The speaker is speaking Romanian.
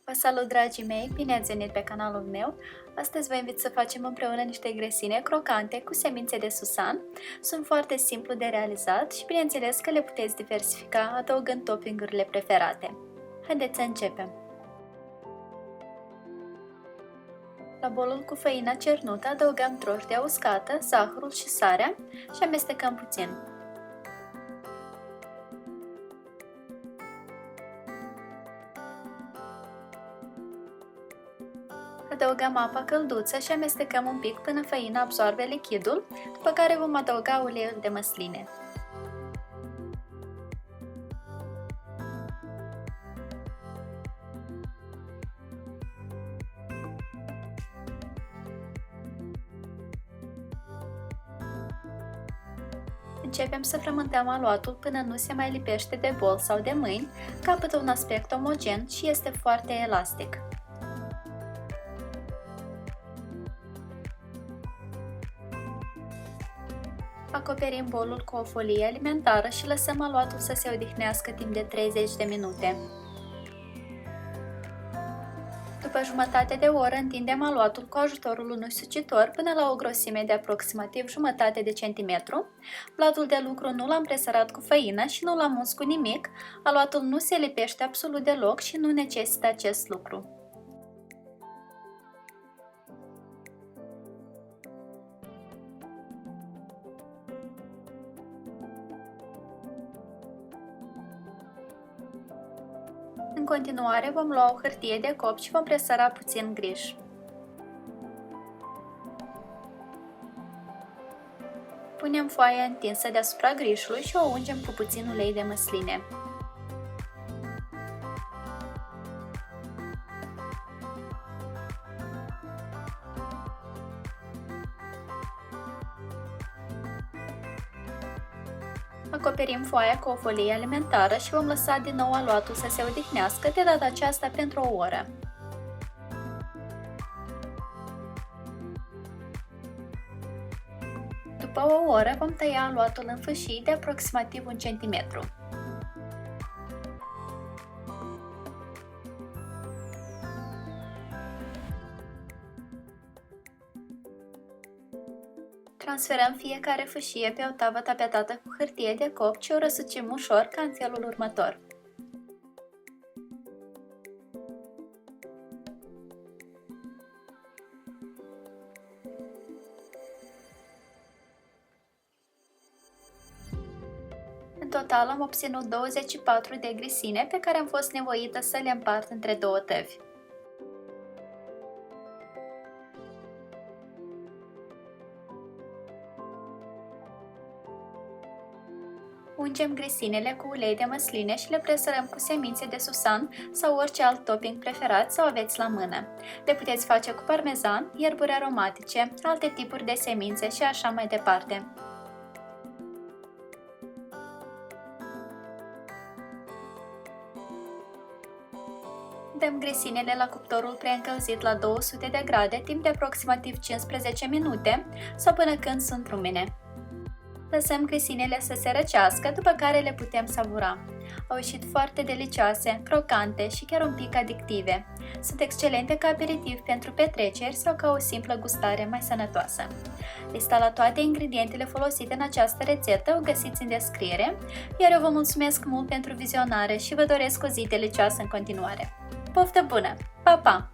Vă salut, dragii mei! Bine ați venit pe canalul meu! Astăzi vă invit să facem împreună niște grăsine crocante cu semințe de susan. Sunt foarte simplu de realizat și bineînțeles că le puteți diversifica adăugând toppingurile preferate. Haideți să începem! La bolul cu făina cernută adăugăm troșdea uscată, zahărul și sarea și amestecăm puțin. Adăugăm apa călduță și amestecăm un pic până făina absorbe lichidul, după care vom adăuga uleiul de măsline. Începem să frământăm aluatul până nu se mai lipește de bol sau de mâini, capătă un aspect omogen și este foarte elastic. Acoperim bolul cu o folie alimentară și lăsăm aluatul să se odihnească timp de 30 de minute. După jumătate de oră întindem aluatul cu ajutorul unui sucitor până la o grosime de aproximativ jumătate de centimetru. Blatul de lucru nu l-am presărat cu făină și nu l-am uns cu nimic, aluatul nu se lipește absolut deloc și nu necesită acest lucru. În continuare vom lua o hârtie de copt și vom presăra puțin grij. Punem foaia întinsă deasupra grijului și o ungem cu puțin ulei de măsline. Acoperim foaia cu o folie alimentară și vom lăsa din nou aluatul să se odihnească, de data aceasta pentru o oră. După o oră vom tăia aluatul în fâșii de aproximativ 1 cm. Transferăm fiecare fâșie pe o tavă tapetată cu hârtie de copt și o răsucim ușor ca în felul următor. În total am obținut 24 de grăsine pe care am fost nevoită să le împart între două tăvi. Ungem grăsinele cu ulei de măsline și le presărăm cu semințe de susan sau orice alt topping preferat sau aveți la mână. Le puteți face cu parmezan, ierburi aromatice, alte tipuri de semințe și așa mai departe. Dăm grăsinele la cuptorul preîncălzit la 200 de grade timp de aproximativ 15 minute sau până când sunt rumene. Lăsăm grăsinele să se răcească, după care le putem savura. Au ieșit foarte delicioase, crocante și chiar un pic adictive. Sunt excelente ca aperitiv pentru petreceri sau ca o simplă gustare mai sănătoasă. Lista la toate ingredientele folosite în această rețetă o găsiți în descriere, iar eu vă mulțumesc mult pentru vizionare și vă doresc o zi delicioasă în continuare. Poftă bună! Pa, pa!